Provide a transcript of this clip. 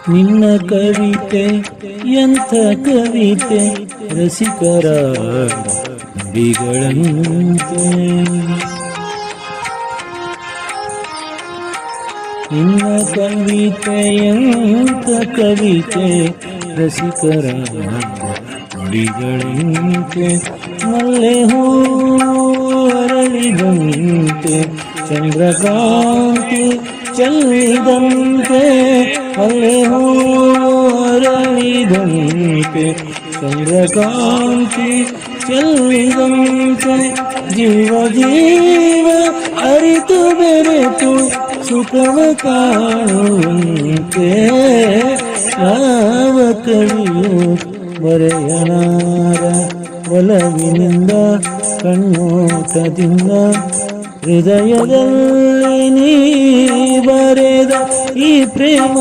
ನಿನ್ನ ಕವಿತೆ ಎಂಥ ಕವಿತೆ ರಸಿಕರ ನುಡಿಗಳಂತೆ. ನಿನ್ನ ಕವಿತೆ ಎಂಥ ಕವಿತೆ ರಸಿಕರ ನುಡಿಗಳಂತೆ. ಮಲ್ಲೆ ಹೂ ಅರಳಿದಂತೆ ಚಂದ್ರಕಾಂತಿ ಚೆಲ್ಲಿದಂತೆ. ಮಲ್ಲೆ ಹೂ ಅರಳಿದಂತೆ ಚಂದ್ರಕಾಂತಿ ಚೆಲ್ಲಿದಂತೆ. ಜೀವ ಜೀವ ಅರಿತು ಬೆರೆತು ಸುಖವ ಕಾಣುವಂತೆ. ಯಾವ ಕವಿಯು ಬರೆಯಲಾರ ಒಲವಿನಿಂದ ಕಣ್ಣೋಟದಿಂದ. ಹೃದಯದಲ್ಲಿ ನೀ ಬರೆದ ಈ ಪ್ರೇಮ